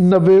90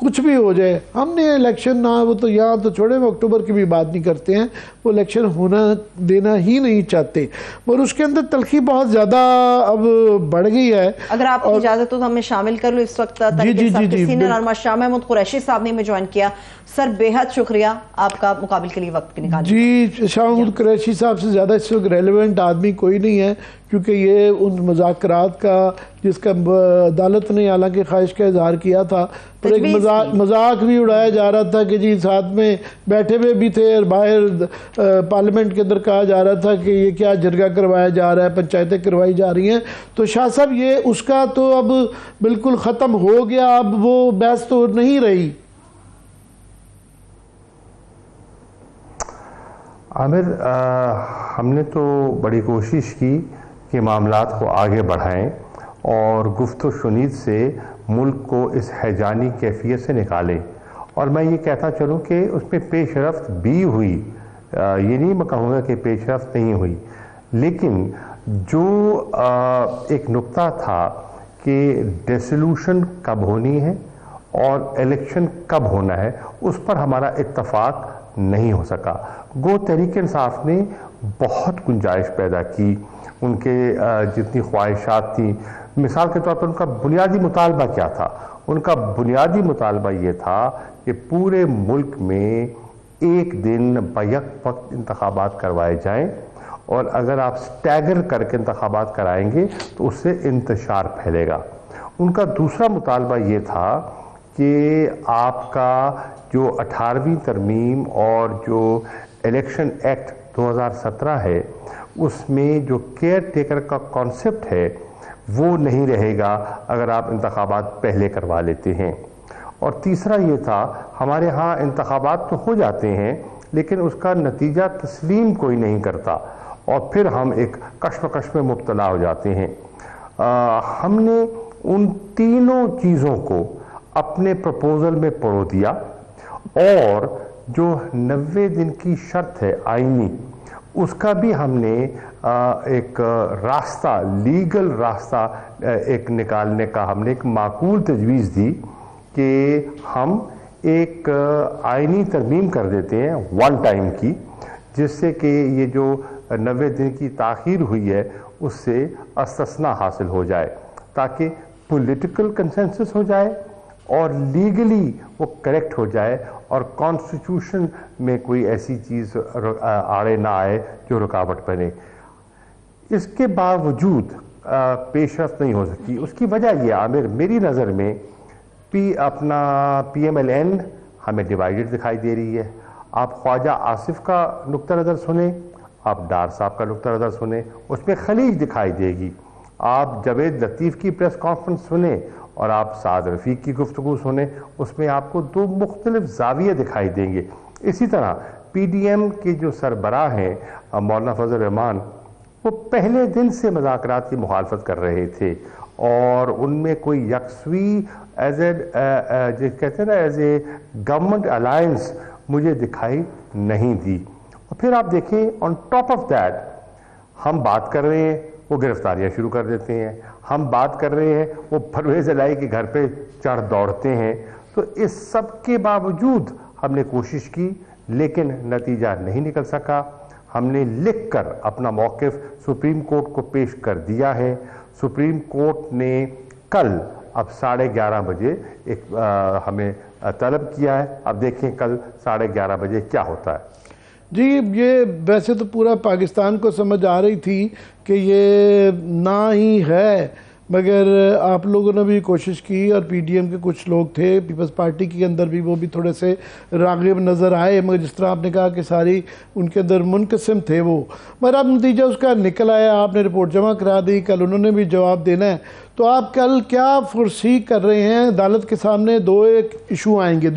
کچھ بھی ہو جائے. ہم نے الیکشن نہ وہ تو یہاں تو چھوڑے وہ اکتوبر کی بھی بات نہیں کرتے ہیں, وہ الیکشن ہونا دینا ہی نہیں چاہتے. اور اس کے اندر تلخی بہت زیادہ اب بڑھ گئی ہے. اگر آپ کی اجازت ہو تو ہمیں شامل کر لو اس وقت سینئر رہنما شاہ محمود قریشی صاحب نے ہمیں جوائن کیا. سر بے حد شکریہ آپ کا مقابل کے لیے وقت نکالنے. جی شاہ محمود قریشی صاحب سے زیادہ اس وقت ریلیونٹ آدمی کوئی نہیں ہے, کیونکہ یہ ان مذاکرات کا جس کا عدالت نے حالانکہ خواہش کا اظہار کیا تھا, پر ایک مذاق بھی اڑایا جا رہا تھا کہ جی ساتھ میں بیٹھے ہوئے بھی تھے اور باہر پارلیمنٹ کے اندر کہا جا رہا تھا کہ یہ کیا جرگہ کروایا جا رہا ہے, پنچایتیں کروائی جا رہی ہیں. تو شاہ صاحب یہ اس کا تو اب بالکل ختم ہو گیا, اب وہ بحث تو نہیں رہی. عامر, ہم نے تو بڑی کوشش کی کہ معاملات کو آگے بڑھائیں اور گفت و شنید سے ملک کو اس ہیجانی کیفیت سے نکالیں, اور میں یہ کہتا چلوں کہ اس میں پیش رفت بھی ہوئی, یہ نہیں میں کہوں گا کہ پیش رفت نہیں ہوئی, لیکن جو ایک نقطہ تھا کہ ڈیسولوشن کب ہونی ہے اور الیکشن کب ہونا ہے, اس پر ہمارا اتفاق نہیں ہو سکا. گو تحریک انصاف نے بہت گنجائش پیدا کی, ان کے جتنی خواہشات تھیں. مثال کے طور پر ان کا بنیادی مطالبہ کیا تھا؟ ان کا بنیادی مطالبہ یہ تھا کہ پورے ملک میں ایک دن بیک وقت انتخابات کروائے جائیں, اور اگر آپ سٹیگر کر کے انتخابات کرائیں گے تو اس سے انتشار پھیلے گا. ان کا دوسرا مطالبہ یہ تھا کہ آپ کا جو 18ویں ترمیم اور جو الیکشن ایکٹ 2017 ہے, اس میں جو کیئر ٹیکر کا کانسیپٹ ہے وہ نہیں رہے گا اگر آپ انتخابات پہلے کروا لیتے ہیں. اور تیسرا یہ تھا, ہمارے ہاں انتخابات تو ہو جاتے ہیں لیکن اس کا نتیجہ تسلیم کوئی نہیں کرتا, اور پھر ہم ایک کشمکش میں مبتلا ہو جاتے ہیں. ہم نے ان تینوں چیزوں کو اپنے پروپوزل میں پرو دیا, اور جو 90 دن کی شرط ہے آئینی, اس کا بھی ہم نے ایک راستہ, لیگل راستہ ایک نکالنے کا ہم نے ایک معقول تجویز دی کہ ہم ایک آئینی ترمیم کر دیتے ہیں ون ٹائم کی, جس سے کہ یہ جو 90 دن کی تاخیر ہوئی ہے اس سے استثناء حاصل ہو جائے, تاکہ پولیٹیکل کنسنسس ہو جائے اور لیگلی وہ کریکٹ ہو جائے, اور کانسٹیٹیوشن میں کوئی ایسی چیز آڑے نہ آئے جو رکاوٹ بنے. اس کے باوجود پیش رفت نہیں ہو سکتی. اس کی وجہ یہ عامر میری نظر میں اپنا PMLN ہمیں ڈیوائیڈڈ دکھائی دے رہی ہے. آپ خواجہ آصف کا نقطہ نظر سنیں, آپ ڈار صاحب کا نقطہ نظر سنیں, اس میں خلیج دکھائی دے گی. آپ جاوید لطیف کی پریس کانفرنس سنیں اور آپ سعد رفیق کی گفتگو سنیں, اس میں آپ کو دو مختلف زاویے دکھائی دیں گے. اسی طرح PDM کے جو سربراہ ہیں مولانا فضل الرحمان, وہ پہلے دن سے مذاکرات کی مخالفت کر رہے تھے, اور ان میں کوئی یکسوئی کہتے ہیں نا ایز اے گورنمنٹ الائنس مجھے دکھائی نہیں دی. اور پھر آپ دیکھیں آن ٹاپ آف دیٹ ہم بات کر رہے ہیں وہ گرفتاریاں شروع کر دیتے ہیں, ہم بات کر رہے ہیں وہ پرویز الہی کے گھر پہ چڑھ دوڑتے ہیں. تو اس سب کے باوجود ہم نے کوشش کی لیکن نتیجہ نہیں نکل سکا. ہم نے لکھ کر اپنا موقف سپریم کورٹ کو پیش کر دیا ہے. سپریم کورٹ نے کل اب 11:30 بجے ایک ہمیں طلب کیا ہے. اب دیکھیں کل 11:30 بجے کیا ہوتا ہے. جی یہ ویسے تو پورا پاکستان کو سمجھ آ رہی تھی کہ یہ نہ ہی ہے, مگر آپ لوگوں نے بھی کوشش کی, اور PDM کے کچھ لوگ تھے پیپلز پارٹی کے اندر بھی, وہ بھی تھوڑے سے راغب نظر آئے, مگر جس طرح آپ نے کہا کہ ساری ان کے اندر منقسم تھے وہ, مگر اب نتیجہ اس کا نکل آیا. آپ نے رپورٹ جمع کرا دی, کل انہوں نے بھی جواب دینا ہے. تو آپ کل کیا فرسی کر رہے ہیں؟ عدالت کے سامنے دو ایک ایشو آئیں گے.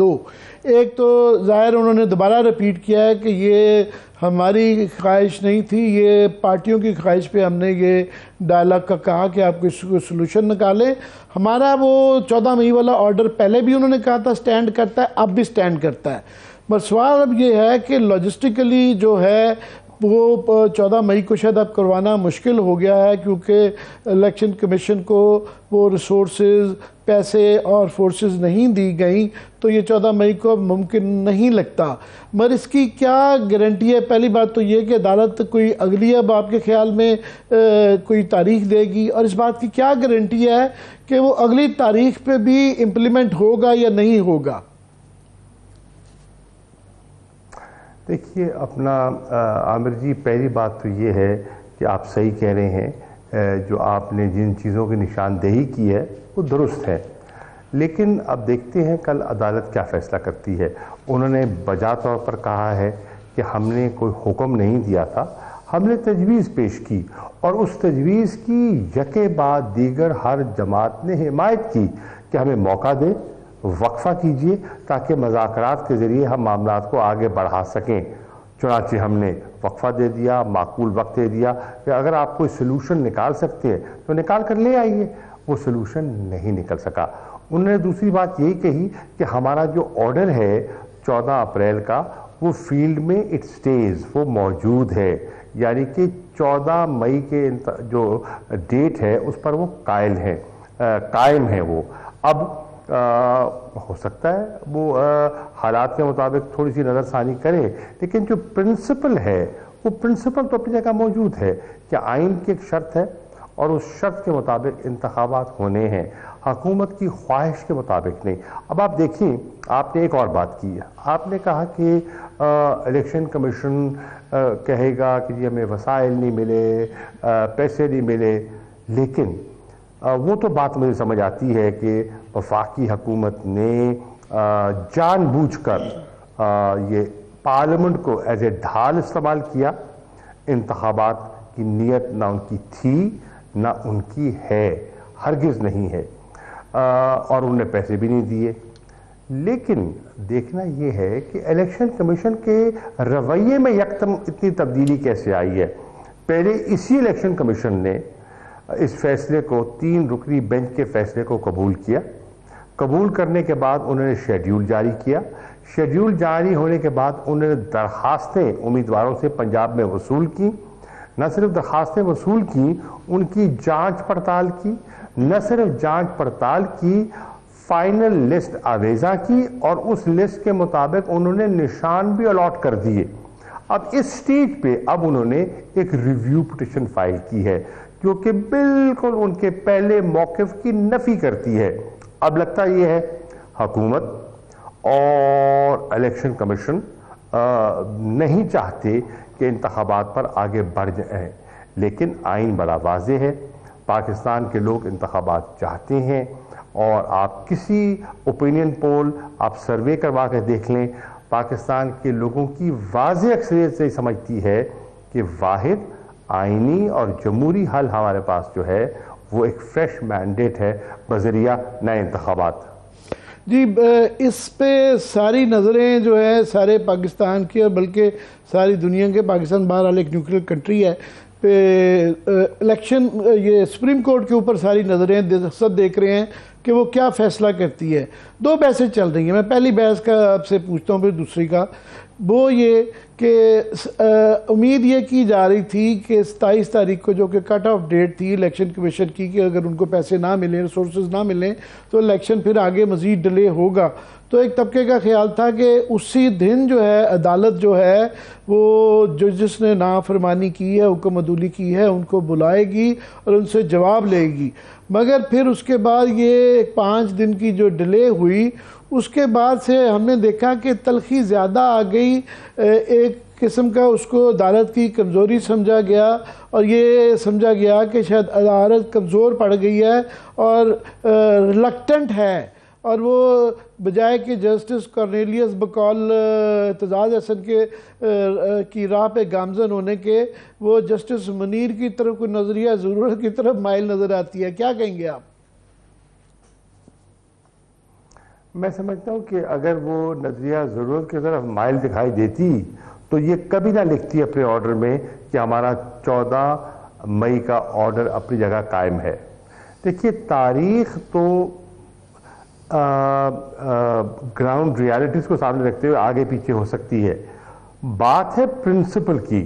ایک تو ظاہر انہوں نے دوبارہ ریپیٹ کیا ہے کہ یہ ہماری خواہش نہیں تھی, یہ پارٹیوں کی خواہش پہ ہم نے یہ ڈائلاگ کا کہا کہ آپ اس کو سلوشن نکالیں. ہمارا وہ 14 مئی والا آرڈر پہلے بھی انہوں نے کہا تھا سٹینڈ کرتا ہے, اب بھی سٹینڈ کرتا ہے. بس سوال اب یہ ہے کہ لاجسٹیکلی جو ہے وہ 14 مئی کو شاید اب کروانا مشکل ہو گیا ہے کیونکہ الیکشن کمیشن کو وہ ریسورسز، پیسے اور فورسز نہیں دی گئیں، تو یہ 14 مئی کو اب ممکن نہیں لگتا۔ مگر اس کی کیا گارنٹی ہے؟ پہلی بات تو یہ کہ عدالت کوئی اگلی اب آپ کے خیال میں کوئی تاریخ دے گی، اور اس بات کی کیا گارنٹی ہے کہ وہ اگلی تاریخ پہ بھی امپلیمنٹ ہوگا یا نہیں ہوگا؟ دیکھیے اپنا عامر جی، پہلی بات تو یہ ہے کہ آپ صحیح کہہ رہے ہیں، جو آپ نے جن چیزوں کی نشاندہی کی ہے وہ درست ہے، لیکن اب دیکھتے ہیں کل عدالت کیا فیصلہ کرتی ہے۔ انہوں نے بجا طور پر کہا ہے کہ ہم نے کوئی حکم نہیں دیا تھا، ہم نے تجویز پیش کی، اور اس تجویز کی یکے بعد دیگر ہر جماعت نے حمایت کی کہ ہمیں موقع دے، وقفہ کیجئے تاکہ مذاکرات کے ذریعے ہم معاملات کو آگے بڑھا سکیں۔ چنانچہ ہم نے وقفہ دے دیا، معقول وقت دے دیا کہ اگر آپ کوئی سلوشن نکال سکتے ہیں تو نکال کر لے آئیے۔ وہ سلوشن نہیں نکل سکا۔ انہوں نے دوسری بات یہی کہی کہ ہمارا جو آرڈر ہے 14 اپریل کا، وہ فیلڈ میں اٹ سٹیز، وہ موجود ہے، یعنی کہ 14 مئی کے جو ڈیٹ ہے اس پر وہ قائم ہے۔ وہ اب ہو سکتا ہے وہ حالات کے مطابق تھوڑی سی نظر ثانی کرے، لیکن جو پرنسپل ہے وہ پرنسپل تو اپنی جگہ موجود ہے کہ آئین کی ایک شرط ہے اور اس شرط کے مطابق انتخابات ہونے ہیں، حکومت کی خواہش کے مطابق نہیں۔ اب آپ دیکھیں، آپ نے ایک اور بات کی ہے، آپ نے کہا کہ الیکشن کمیشن کہے گا کہ جی ہمیں وسائل نہیں ملے، پیسے نہیں ملے، لیکن وہ تو بات مجھے سمجھ آتی ہے کہ وفاقی حکومت نے جان بوجھ کر یہ پارلیمنٹ کو ایز اے ڈھال استعمال کیا۔ انتخابات کی نیت نہ ان کی تھی نہ ان کی ہے، ہرگز نہیں ہے، اور انہوں نے پیسے بھی نہیں دیے۔ لیکن دیکھنا یہ ہے کہ الیکشن کمیشن کے رویے میں یکدم اتنی تبدیلی کیسے آئی ہے۔ پہلے اسی الیکشن کمیشن نے اس فیصلے کو 3 رکنی بینچ کے فیصلے کو قبول کیا۔ قبول کرنے کے بعد انہوں نے شیڈیول جاری کیا۔ شیڈیول جاری ہونے کے بعد انہوں نے درخواستیں امیدواروں سے پنجاب میں وصول کی۔ نہ صرف درخواستیں وصول کی، ان کی جانچ پڑتال کی، نہ صرف جانچ پڑتال کی، فائنل لسٹ آویزہ کی، اور اس لسٹ کے مطابق انہوں نے نشان بھی الاٹ کر دیے۔ اب اس سٹیج پہ اب انہوں نے ایک ریویو پٹیشن فائل کی ہے جو کہ بالکل ان کے پہلے موقف کی نفی کرتی ہے۔ اب لگتا یہ ہے حکومت اور الیکشن کمیشن نہیں چاہتے کہ انتخابات پر آگے بڑھ جائیں، لیکن آئین بڑا واضح ہے، پاکستان کے لوگ انتخابات چاہتے ہیں، اور آپ کسی اوپینین پول آپ سروے کروا کے دیکھ لیں، پاکستان کے لوگوں کی واضح اکثریت سے سمجھتی ہے کہ واحد آئینی اور جمہوری حل ہمارے پاس جو ہے وہ ایک فریش مینڈیٹ ہے بذریعہ نئے انتخابات۔ جی، اس پہ ساری نظریں جو ہے سارے پاکستان کی اور بلکہ ساری دنیا کے، پاکستان بہرحال ایک نیوکلیر کنٹری ہے، پہ الیکشن یہ سپریم کورٹ کے اوپر ساری نظریں سب دیکھ رہے ہیں کہ وہ کیا فیصلہ کرتی ہے۔ 2 بحثیں چل رہی ہیں، میں پہلی بحث کا آپ سے پوچھتا ہوں، پھر دوسری کا، وہ یہ کہ امید یہ کی جا رہی تھی کہ 27 تاریخ کو جو کہ کٹ آف ڈیٹ تھی الیکشن کمیشن کی، کہ اگر ان کو پیسے نہ ملیں، ریسورسز نہ ملیں تو الیکشن پھر آگے مزید ڈیلے ہوگا۔ تو ایک طبقے کا خیال تھا کہ اسی دن جو ہے عدالت جو ہے وہ جس نے نافرمانی کی ہے، حکم عدولی کی ہے، ان کو بلائے گی اور ان سے جواب لے گی۔ مگر پھر اس کے بعد یہ 5 دن کی جو ڈیلے ہوئی، اس کے بعد سے ہم نے دیکھا کہ تلخی زیادہ آ گئی، ایک قسم کا اس کو عدالت کی کمزوری سمجھا گیا، اور یہ سمجھا گیا کہ شاید عدالت کمزور پڑ گئی ہے اور ریلکٹنٹ ہے، اور وہ بجائے کہ جسٹس کارنیلیس بقول اعتزاز حسن کی راہ پہ گامزن ہونے کے، وہ جسٹس منیر کی طرف کوئی نظریہ ضرورت کی طرف مائل نظر آتی ہے۔ کیا کہیں گے آپ؟ میں سمجھتا ہوں کہ اگر وہ نظریہ ضرورت کی طرف مائل دکھائی دیتی تو یہ کبھی نہ لکھتی اپنے آرڈر میں کہ ہمارا 14 مئی کا آرڈر اپنی جگہ قائم ہے۔ دیکھیے، تاریخ تو گراؤنڈ ریالٹیز کو سامنے رکھتے ہوئے آگے پیچھے ہو سکتی ہے، بات ہے پرنسپل کی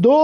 2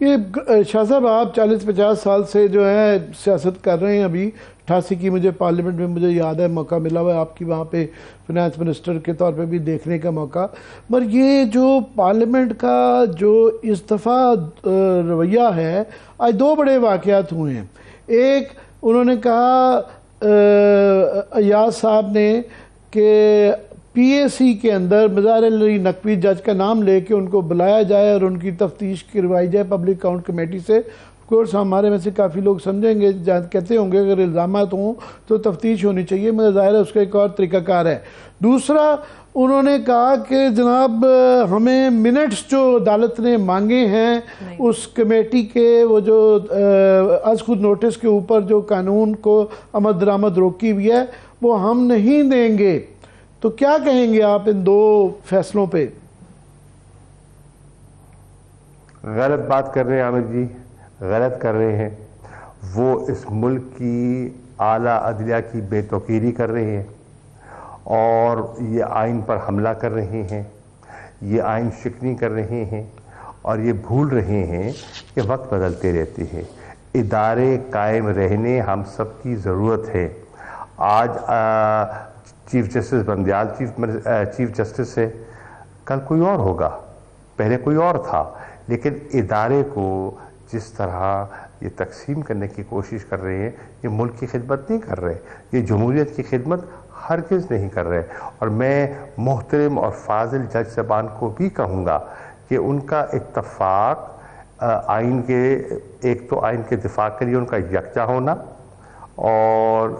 یہ شاہ صاحب آپ 40-50 سال سے جو ہے سیاست کر رہے ہیں. ابھی 88 کی مجھے پارلیمنٹ میں مجھے یاد ہے موقع ملا ہوا ہے آپ کی وہاں پہ فنانس منسٹر کے طور پہ بھی دیکھنے کا موقع. مگر یہ جو پارلیمنٹ کا جو اس دفعہ رویہ ہے، آج 2 بڑے واقعات ہوئے ہیں. ایک انہوں نے کہا ایاز صاحب نے کہ پی اے سی کے اندر مظاہر علی نقوی جج کا نام لے کے ان کو بلایا جائے اور ان کی تفتیش کروائی جائے پبلک اکاؤنٹ کمیٹی سے. آف کورس ہمارے میں سے کافی لوگ سمجھیں گے، کہتے ہوں گے اگر الزامات ہوں تو تفتیش ہونی چاہیے، مگر ظاہر ہے اس کا ایک اور طریقہ کار ہے. دوسرا انہوں نے کہا کہ جناب ہمیں منٹس جو عدالت نے مانگے ہیں اس کمیٹی کے، وہ جو از خود نوٹس کے اوپر جو قانون کو آمد درآمد روکی ہوئی ہے، وہ ہم نہیں دیں گے. تو کیا کہیں گے آپ ان 2 فیصلوں پہ؟ غلط بات کر رہے ہیں عامر جی، غلط کر رہے ہیں. وہ اس ملک کی اعلیٰ عدلیہ کی بے توقیری کر رہے ہیں اور یہ آئین پر حملہ کر رہے ہیں، یہ آئین شکنی کر رہے ہیں اور یہ بھول رہے ہیں کہ وقت بدلتے رہتے ہیں. ادارے قائم رہنے ہم سب کی ضرورت ہے. آج chief justice Bandial chief justice ہے، کل کوئی اور ہوگا، پہلے کوئی اور تھا. لیکن ادارے کو جس طرح یہ تقسیم کرنے کی کوشش کر رہے ہیں، یہ ملک کی خدمت نہیں کر رہے، یہ جمہوریت کی خدمت ہرگز نہیں کر رہے. اور میں محترم اور فاضل جج صاحبان کو بھی کہوں گا کہ ان کا اتفاق آئین کے، ایک تو آئین کے دفاع کے لیے ان کا یکجا ہونا اور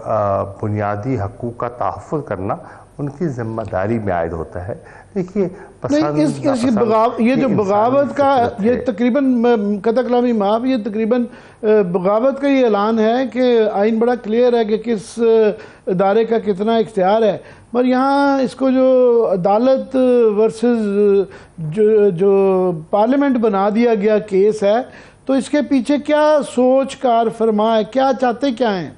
بنیادی حقوق کا تحفظ کرنا ان کی ذمہ داری میں عائد ہوتا ہے. دیکھیے یہ جو بغاوت کا یہ تقریباً قطع کلامی معاف، یہ تقریباً بغاوت کا یہ اعلان ہے کہ آئین بڑا کلیئر ہے کہ کس ادارے کا کتنا اختیار ہے. مگر یہاں اس کو جو عدالت ورسز جو پارلیمنٹ بنا دیا گیا کیس ہے، تو اس کے پیچھے کیا سوچ کار فرما ہے؟ کیا چاہتے کیا ہیں؟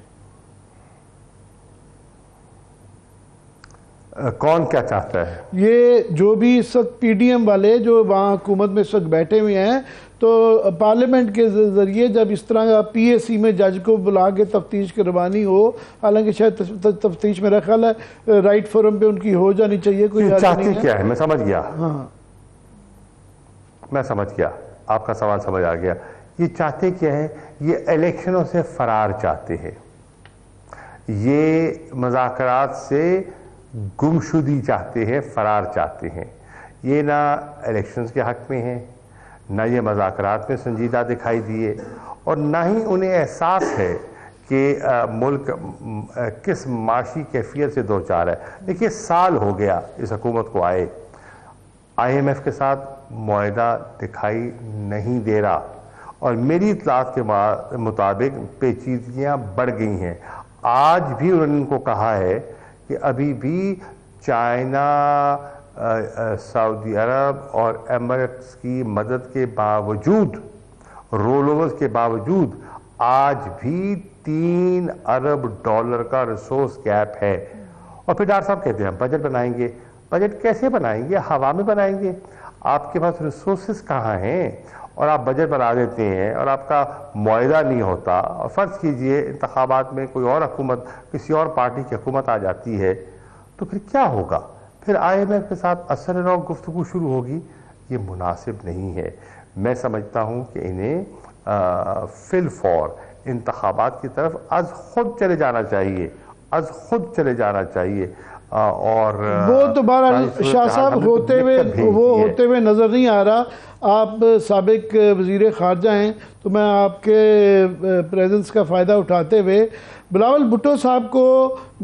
کون کیا چاہتا ہے؟ یہ جو بھی اس وقت پی ڈی ایم والے جو وہاں حکومت میں اس وقت بیٹھے ہوئے ہیں، تو پارلیمنٹ کے ذریعے جب اس طرح کا پی اے سی میں جج کو بلا کے تفتیش کروانی ہو، حالانکہ شاید تفتیش میرا خیال ہے رائٹ فورم پہ ان کی ہو جانی چاہیے. کوئی چاہتے کیا ہے؟ میں سمجھ گیا، ہاں میں سمجھ گیا، آپ کا سوال سمجھ آ گیا. یہ چاہتے کیا ہے؟ یہ الیکشنوں سے فرار چاہتے ہیں، یہ مذاکرات سے گمشدگی چاہتے ہیں، فرار چاہتے ہیں. یہ نہ الیکشنز کے حق میں ہیں، نہ یہ مذاکرات میں سنجیدہ دکھائی دیے، اور نہ ہی انہیں احساس ہے کہ ملک کس معاشی کیفیت سے دوچار ہے. دیکھیے سال ہو گیا اس حکومت کو آئے، آئی ایم ایف کے ساتھ معاہدہ دکھائی نہیں دے رہا، اور میری اطلاعات کے مطابق پیچیدگیاں بڑھ گئی ہیں. آج بھی انہوں نے ان کو کہا ہے کہ ابھی بھی چائنا، سعودی عرب اور ایمریٹس کی مدد کے باوجود، رول اوورز کے باوجود، آج بھی $3 ارب کا ریسورس گیپ ہے. اور پھر ڈاکٹر صاحب کہتے ہیں ہم بجٹ بنائیں گے. بجٹ کیسے بنائیں گے؟ ہوا میں بنائیں گے. آپ کے پاس ریسورسز کہاں ہیں؟ اور آپ بجٹ بنا دیتے ہیں اور آپ کا معاہدہ نہیں ہوتا. اور فرض کیجئے انتخابات میں کوئی اور حکومت، کسی اور پارٹی کی حکومت آ جاتی ہے، تو پھر کیا ہوگا؟ پھر آئی ایم ایف کے ساتھ اثر و گفتگو شروع ہوگی. یہ مناسب نہیں ہے. میں سمجھتا ہوں کہ انہیں فی الفور انتخابات کی طرف از خود چلے جانا چاہیے، از خود چلے جانا چاہیے. اور وہ تو بہرحال شاہ صاحب ہوتے ہوئے نظر نہیں آ رہا. آپ سابق وزیر خارجہ ہیں، تو میں آپ کے پریزنس کا فائدہ اٹھاتے ہوئے بلاول بھٹو صاحب کو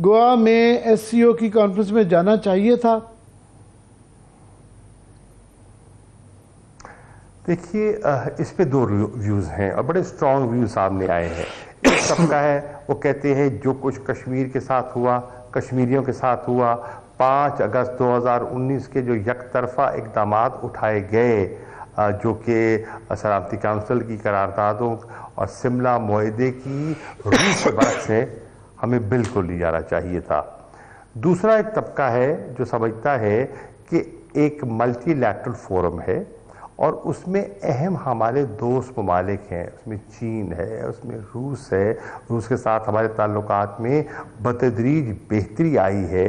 گوا میں ایس سی او کی کانفرنس میں جانا چاہیے تھا. دیکھیے اس پہ 2 ویوز ہیں اور بڑے اسٹرانگ ویوز سامنے آئے ہیں. ایک طبقہ ہے وہ کہتے ہیں جو کچھ کشمیر کے ساتھ ہوا، کشمیریوں کے ساتھ ہوا، 5 اگست 2019 کے جو یک طرفہ اقدامات اٹھائے گئے، جو کہ سلامتی کونسل کی قراردادوں اور شملہ معاہدے کی روح سے برعکس ہے، ہمیں بالکل نہیں جانا چاہیے تھا. دوسرا ایک طبقہ ہے جو سمجھتا ہے کہ ایک ملٹی لیٹرل فورم ہے اور اس میں اہم ہمارے دوست ممالک ہیں، اس میں چین ہے، اس میں روس ہے، روس کے ساتھ ہمارے تعلقات میں بتدریج بہتری آئی ہے،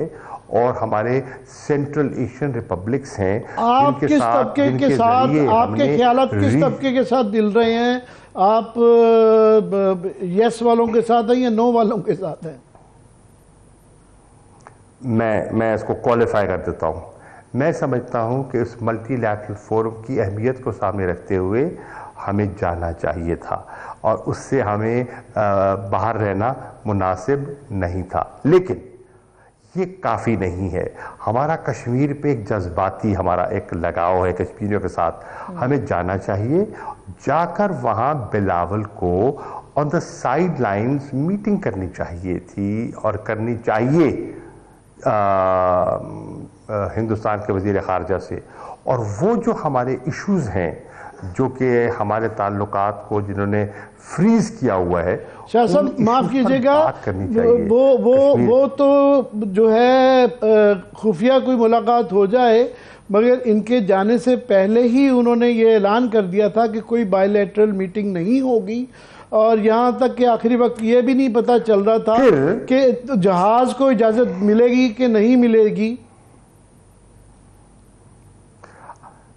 اور ہمارے سینٹرل ایشین ریپبلکس ہیں آپ کس طبقے کے ساتھ، آپ کے خیالات کس طبقے کے ساتھ دل رہے ہیں؟ آپ یس والوں کے ساتھ ہیں یا نو والوں کے ساتھ ہیں؟ میں اس کو کوالیفائی کر دیتا ہوں. میں سمجھتا ہوں کہ اس ملٹی لیٹرل فورم کی اہمیت کو سامنے رکھتے ہوئے ہمیں جانا چاہیے تھا، اور اس سے ہمیں باہر رہنا مناسب نہیں تھا. لیکن یہ کافی نہیں ہے. ہمارا کشمیر پہ ایک جذباتی ہمارا ایک لگاؤ ہے کشمیریوں کے ساتھ. ہمیں جانا چاہیے، جا کر وہاں بلاول کو آن دا سائیڈ لائنز میٹنگ کرنی چاہیے تھی، اور کرنی چاہیے ہندوستان کے وزیر خارجہ سے. اور وہ جو ہمارے ایشوز ہیں جو کہ ہمارے تعلقات کو جنہوں نے فریز کیا ہوا ہے، شاہ صاحب معاف کیجئے گا، وہ تو جو ہے خفیہ کوئی ملاقات ہو جائے، مگر ان کے جانے سے پہلے ہی انہوں نے یہ اعلان کر دیا تھا کہ کوئی بائی لیٹرل میٹنگ نہیں ہوگی، اور یہاں تک کہ آخری وقت یہ بھی نہیں پتہ چل رہا تھا کہ جہاز کو اجازت ملے گی کہ نہیں ملے گی.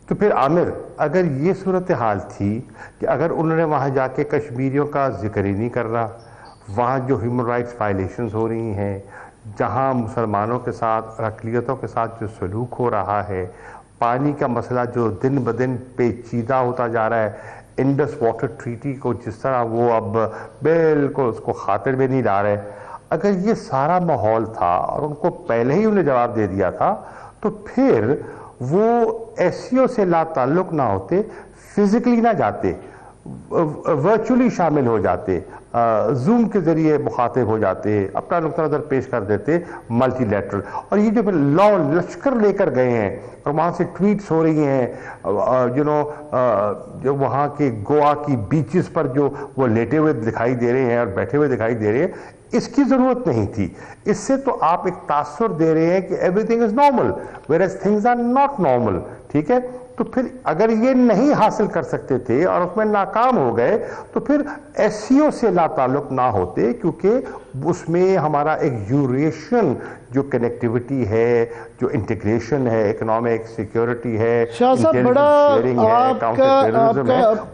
تو پھر عامر، اگر یہ صورتحال تھی کہ اگر انہوں نے وہاں جا کے کشمیریوں کا ذکر ہی نہیں کر رہا، وہاں جو ہیومن رائٹس وائلیشنز ہو رہی ہیں، جہاں مسلمانوں کے ساتھ، اقلیتوں کے ساتھ جو سلوک ہو رہا ہے، پانی کا مسئلہ جو دن بدن پیچیدہ ہوتا جا رہا ہے، انڈس واٹر ٹریٹی کو جس طرح وہ اب بالکل اس کو خاطر میں نہیں لا رہے، اگر یہ سارا ماحول تھا اور ان کو پہلے ہی انہیں جواب دے دیا تھا، تو پھر وہ ایس سی او سے لا تعلق نہ ہوتے، فزیکلی نہ جاتے، ورچولی شامل ہو جاتے، زوم کے ذریعے مخاطب ہو جاتے، اپنا نقطہ نظر پیش کر دیتے ملٹی لیٹرل. اور یہ جو لشکر لے کر گئے ہیں اور وہاں سے ٹویٹس ہو رہی ہیں، جو وہاں کے گوا کی بیچز پر جو وہ لیٹے ہوئے دکھائی دے رہے ہیں اور بیٹھے ہوئے دکھائی دے رہے ہیں، اس کی ضرورت نہیں تھی. اس سے تو آپ ایک تاثر دے رہے ہیں کہ every thing is normal whereas things are not normal. ٹھیک ہے، تو پھر اگر یہ نہیں حاصل کر سکتے تھے اور اس میں ناکام ہو گئے، تو پھر ایس سی او سے لا تعلق نہ ہوتے، کیونکہ اس میں ہمارا ایک یوریشین جو کنیکٹیوٹی ہے، جو انٹیگریشن ہے، اکنامک سیکیورٹی ہے، شاہ صاحب بڑا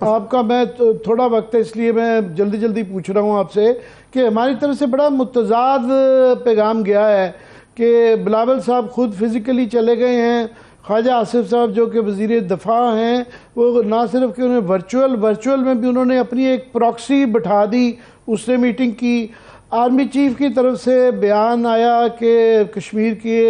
آپ کا میں تھوڑا وقت ہے اس لیے میں جلدی پوچھ رہا ہوں آپ سے کہ ہماری طرف سے بڑا متضاد پیغام گیا ہے کہ بلاول صاحب خود فزیکلی چلے گئے ہیں، خواجہ آصف صاحب جو کہ وزیر دفاع ہیں وہ نہ صرف کہ انہیں ورچول میں بھی انہوں نے اپنی ایک پراکسی بٹھا دی، اس نے میٹنگ کی. آرمی چیف کی طرف سے بیان آیا کہ کشمیر کی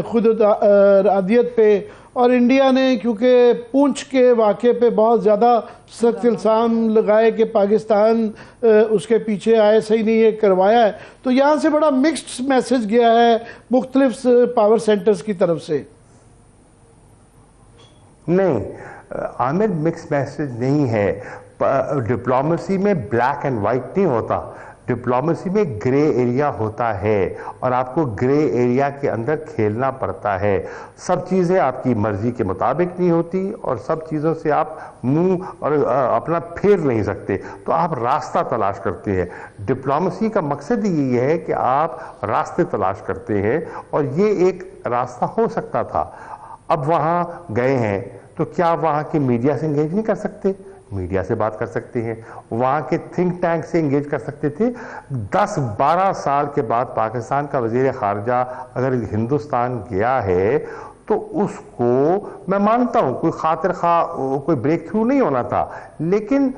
خود ارادیت پہ، اور انڈیا نے کیونکہ پونچھ کے واقعے پہ بہت زیادہ سخت الزام لگائے کہ پاکستان اس کے پیچھے آئے، صحیح نہیں یہ کروایا ہے، تو یہاں سے بڑا مکسڈ میسج گیا ہے مختلف پاور سینٹرز کی طرف سے. نہیں عامر، مکس میسج نہیں ہے. ڈپلومیسی میں بلیک اینڈ وائٹ نہیں ہوتا، ڈپلومیسی میں گرے ایریا ہوتا ہے، اور آپ کو گرے ایریا کے اندر کھیلنا پڑتا ہے. سب چیزیں آپ کی مرضی کے مطابق نہیں ہوتی، اور سب چیزوں سے آپ منہ اور اپنا پھیر نہیں سکتے، تو آپ راستہ تلاش کرتے ہیں. ڈپلومیسی کا مقصد یہی ہے کہ آپ راستے تلاش کرتے ہیں، اور یہ ایک راستہ ہو سکتا تھا. اب وہاں گئے ہیں تو کیا وہاں کی میڈیا سے انگیج نہیں کر سکتے؟ میڈیا سے بات کر سکتے ہیں، وہاں کے تھنک ٹینک سے انگیج کر سکتے تھے. 10-12 سال کے بعد پاکستان کا وزیر خارجہ اگر ہندوستان گیا ہے تو اس کو میں مانتا ہوں کوئی خاطر خواہ کوئی بریک تھرو نہیں ہونا تھا، لیکن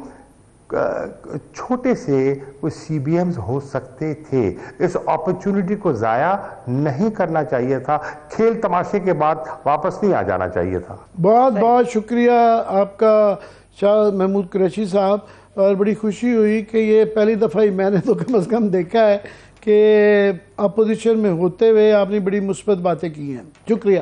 چھوٹے سے کوئی سی بی ایمز ہو سکتے تھے. اس اپرچونٹی کو ضائع نہیں کرنا چاہیے تھا. کھیل تماشے کے بعد واپس نہیں آ جانا چاہیے تھا. بہت شکریہ آپ کا شاہ محمود قریشی صاحب، اور بڑی خوشی ہوئی کہ یہ پہلی دفعہ ہی میں نے تو کم از کم دیکھا ہے کہ اپوزیشن میں ہوتے ہوئے آپ نے بڑی مثبت باتیں کی ہیں. شکریہ.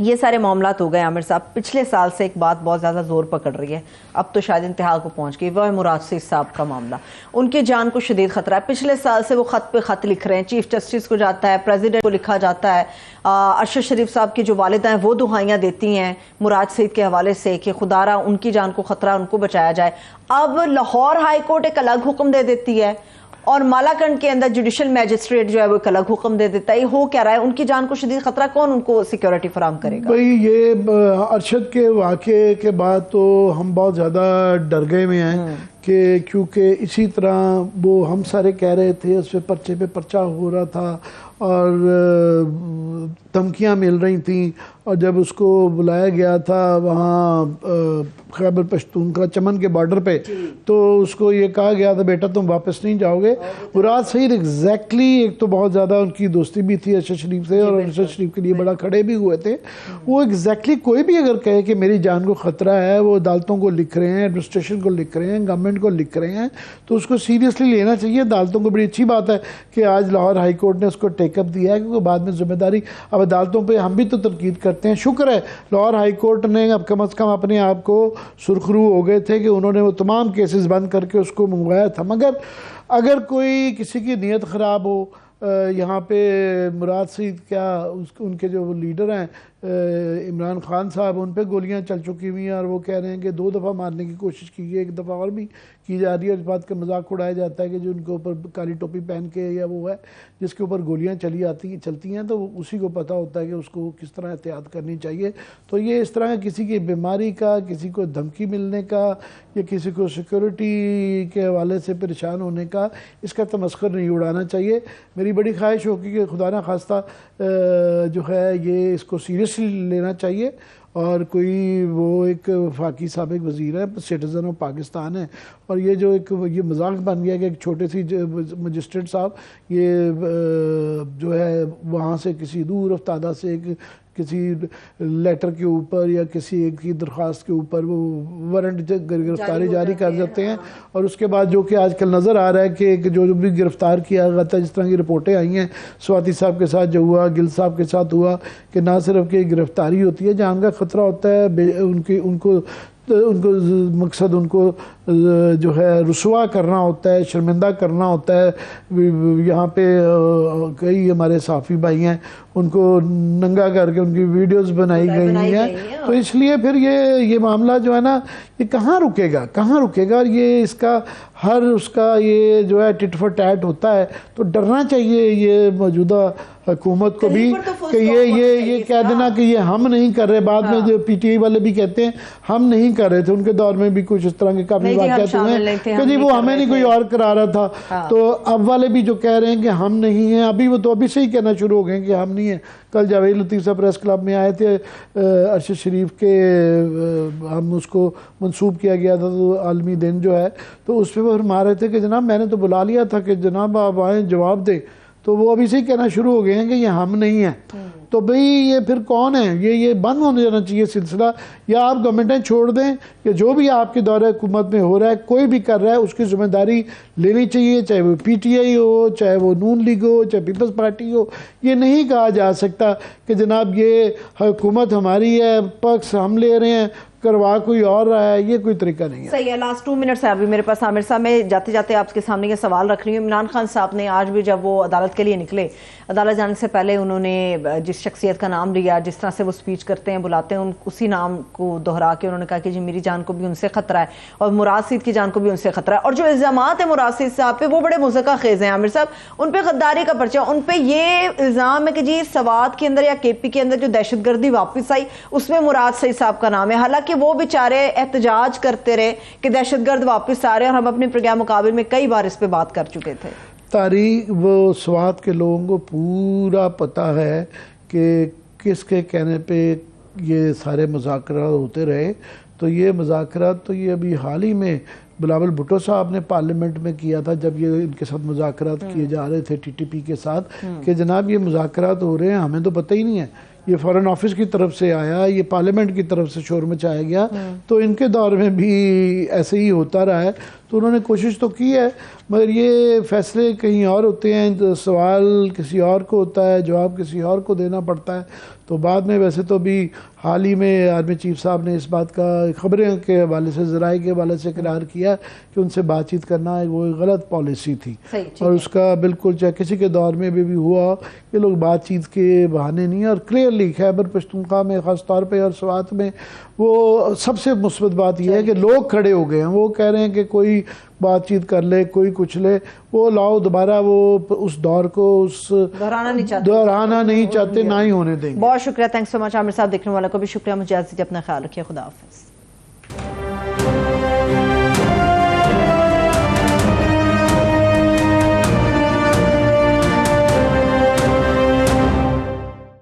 یہ سارے معاملات ہو گئے عامر صاحب. پچھلے سال سے ایک بات بہت زیادہ زور پکڑ رہی ہے, اب تو شاید انتہا کو پہنچ گئی, وہ ہے مراد سعید صاحب کا معاملہ. ان کی جان کو شدید خطرہ ہے. پچھلے سال سے وہ خط پہ خط لکھ رہے ہیں, چیف جسٹس کو جاتا ہے, پریزیڈنٹ کو لکھا جاتا ہے. ارشد شریف صاحب کی جو والدہ ہیں وہ دعائیاں دیتی ہیں مراد سعید کے حوالے سے کہ خدا را ان کی جان کو خطرہ, ان کو بچایا جائے. اب لاہور ہائی کورٹ ایک الگ حکم دے دیتی ہے اور مالاکنڈ کے اندر جوڈیشل میجسٹریٹ جو ہے وہ ایک الگ حکم دے دیتا ہے. یہ ہو کیا رہا ہے؟ ان کی جان کو شدید خطرہ, کون ان کو سیکیورٹی فراہم کرے گا؟ بھئی یہ ارشد کے واقعے کے بعد تو ہم بہت زیادہ ڈر گئے ہوئے ہیں کہ کیونکہ اسی طرح وہ ہم سارے کہہ رہے تھے, اس پہ پرچہ ہو رہا تھا اور دھمکیاں مل رہی تھیں, اور جب اس کو بلایا گیا تھا وہاں خیبر پختونخوا چمن کے بارڈر پہ, تو اس کو یہ کہا گیا تھا بیٹا تم واپس نہیں جاؤ گے. مراد سعید ایگزیکٹلی, ایک تو بہت زیادہ ان کی دوستی بھی تھی ارشد شریف سے اور ارشد شریف کے لیے بڑا کھڑے بھی ہوئے تھے. وہ ایگزیکٹلی کوئی بھی اگر کہے کہ میری جان کو خطرہ ہے, وہ عدالتوں کو لکھ رہے ہیں, ایڈمنسٹریشن کو لکھ رہے ہیں, گورنمنٹ کو لکھ رہے ہیں, تو اس کو سیریسلی لینا چاہیے. عدالتوں کو بڑی اچھی بات ہے کہ آج لاہور ہائی کورٹ نے اس کو ٹیک اپ دیا ہے, کیونکہ بعد میں ذمہ داری اب عدالتوں پہ ہم بھی تو تنقید کرتے ہیں. شکر ہے لاہور ہائی کورٹ نے اب کم از کم اپنے آپ کو سرخرو ہو گئے تھے کہ انہوں نے وہ تمام کیسز بند کر کے اس کو منگوایا تھا. مگر اگر کوئی کسی کی نیت خراب ہو, یہاں پہ مراد سعید کیا ان کے جو لیڈر ہیں عمران خان صاحب, ان پہ گولیاں چل چکی ہوئی ہیں اور وہ کہہ رہے ہیں کہ 2 دفعہ مارنے کی کوشش کی ہے, 1 دفعہ اور بھی کی جا رہی ہے. اس بات کا مذاق اڑایا جاتا ہے کہ جو ان کے اوپر کالی ٹوپی پہن کے یا وہ ہے جس کے اوپر گولیاں چلتی ہیں, تو اسی کو پتہ ہوتا ہے کہ اس کو کس طرح احتیاط کرنی چاہیے. تو یہ اس طرح کسی کی بیماری کا, کسی کو دھمکی ملنے کا یا کسی کو سیکورٹی کے حوالے سے پریشان ہونے کا, اس کا تمسخر نہیں اڑانا چاہیے. میری بڑی خواہش ہوگی کہ خدا نہ خواستہ جو ہے یہ اس کو سیریسلی لینا چاہیے, اور کوئی وہ ایک وفاقی سابق وزیر ہے, سٹیزن آف پاکستان ہے, اور یہ جو ایک یہ مذاق بن گیا کہ ایک چھوٹے سی مجسٹریٹ صاحب یہ جو ہے وہاں سے کسی دور افتادہ سے کسی لیٹر کے اوپر یا کسی ایک کی درخواست کے اوپر وہ وارنٹ گرفتاری جاری کر دیتے ہیں, اور اس کے بعد جو کہ آج کل نظر آ رہا ہے کہ جو بھی گرفتار کیا گیا تھا, جس طرح کی رپورٹیں آئی ہیں سواتی صاحب کے ساتھ جو ہوا, گل صاحب کے ساتھ ہوا, کہ نہ صرف کہ گرفتاری ہوتی ہے, جان کا خطرہ ہوتا ہے, ان کو مقصد ان کو جو ہے رسوا کرنا ہوتا ہے, شرمندہ کرنا ہوتا ہے. یہاں پہ کئی ہمارے صحافی بھائی ہیں, ان کو ننگا کر کے ان کی ویڈیوز بنائی گئی ہیں. تو اس لیے پھر یہ معاملہ جو ہے نا یہ کہاں رکے گا, اور یہ اس کا ہر اس کا یہ جو ہے ٹٹ فار ٹیٹ ہوتا ہے. تو ڈرنا چاہیے یہ موجودہ حکومت کو بھی کہ یہ کہہ دینا کہ یہ ہم نہیں کر رہے. بعد میں جو پی ٹی آئی والے بھی کہتے ہیں ہم نہیں کر رہے تھے, ان کے دور میں بھی کچھ اس طرح کے کافی واقعات ہوئے کہ جی وہ ہمیں نہیں کوئی اور کرا رہا تھا. تو اب والے بھی جو کہہ رہے ہیں کہ ہم نہیں ہیں, ابھی سے ہی کہنا شروع ہو گئے ہیں کہ ہم نہیں ہیں. کل جاوید لطیف صاحب پریس کلب میں آئے تھے, ارشد شریف کے ہم اس کو منسوب کیا گیا تھا تو عالمی دن جو ہے, تو اس پہ وہ فرما رہے تھے کہ جناب میں نے تو بلا لیا تھا کہ جناب آپ آئیں جواب دیں, تو وہ ابھی سے ہی کہنا شروع ہو گئے ہیں کہ یہ ہم نہیں ہیں. تو بھئی یہ پھر کون ہے؟ یہ بند ہونے جانا چاہیے سلسلہ, یا آپ گورنمنٹیں چھوڑ دیں کہ جو بھی آپ کے دور حکومت میں ہو رہا ہے, کوئی بھی کر رہا ہے, اس کی ذمہ داری لینی چاہیے, چاہے وہ پی ٹی آئی ہو, چاہے وہ نون لیگ ہو, چاہے پیپلز پارٹی ہو. یہ نہیں کہا جا سکتا کہ جناب یہ حکومت ہماری ہے, پکس ہم لے رہے ہیں, کروا کوئی اور رہا ہے. یہ کوئی طریقہ نہیں ہے. صحیح ہے. لاسٹ 2 منٹس ہے ابھی میرے پاس عامر صاحب, میں جاتے جاتے آپ کے سامنے یہ سوال رکھ رہی ہوں. عمران خان صاحب نے آج بھی جب وہ عدالت کے لیے نکلے, عدالت جانے سے پہلے انہوں نے جس شخصیت کا نام لیا, جس طرح سے وہ سپیچ کرتے ہیں بلاتے ہیں, اسی نام کو دہرا کے انہوں نے کہا کہ جی میری جان کو بھی ان سے خطرہ ہے اور مراد سعید کی جان کو بھی ان سے خطرہ ہے. اور جو الزامات ہیں مراد سعید صاحب پہ وہ بڑے مضحکہ خیز ہیں عامر صاحب. ان پہ غداری کا پرچہ, ان پہ یہ الزام ہے کہ جی سوات کے اندر یا کے پی کے اندر جو دہشت گردی واپس آئی اس میں مراد سعید صاحب کا نام ہے, حالانکہ وہ بیچارے احتجاج کرتے رہے کہ دہشت گرد واپس آ رہے ہیں, اور ہم اپنے پروگرام مقابل میں کئی بار اس پہ بات کر چکے تھے. تاریخ وہ سوات کے لوگوں کو پورا پتہ ہے کہ کس کے کہنے پہ یہ سارے مذاکرات ہوتے رہے. تو یہ مذاکرات تو یہ ابھی حال ہی میں بلاول بھٹو صاحب نے پارلیمنٹ میں کیا تھا, جب یہ ان کے ساتھ مذاکرات کیے جا رہے تھے ٹی ٹی پی کے ساتھ, کہ جناب یہ مذاکرات ہو رہے ہیں, ہمیں تو پتہ ہی نہیں ہے. یہ فارن آفس کی طرف سے آیا, یہ پارلیمنٹ کی طرف سے شور مچایا گیا. تو ان کے دور میں بھی ایسے ہی ہوتا رہا ہے. تو انہوں نے کوشش تو کی ہے, مگر یہ فیصلے کہیں اور ہوتے ہیں, سوال کسی اور کو ہوتا ہے, جواب کسی اور کو دینا پڑتا ہے. تو بعد میں ویسے تو بھی حال ہی میں آرمی چیف صاحب نے اس بات کا خبریں کے حوالے سے ذرائع کے حوالے سے اقرار کیا کہ ان سے بات چیت کرنا وہ غلط پالیسی تھی، اور اس کا بالکل چاہے کسی کے دور میں بھی ہوا کہ لوگ بات چیت کے بہانے نہیں ہیں، اور کلیئرلی خیبر پختونخوا میں خاص طور پہ اور سوات میں وہ سب سے مثبت بات یہ ہے کہ لوگ کھڑے ہو گئے ہیں، وہ کہہ رہے ہیں کہ کوئی بات چیت کر لے، کوئی کچھ لے، وہ لاؤ دوبارہ وہ اس دور کو دہرانا نہیں چاہتے، نہ ہی ہونے دیں گے۔ بہت شکریہ، تھینکس سو مچ عامر صاحب، دیکھنے والوں کو بھی شکریہ، مجھے اجازت دیجیے، اپنا خیال رکھیے، خدا حافظ۔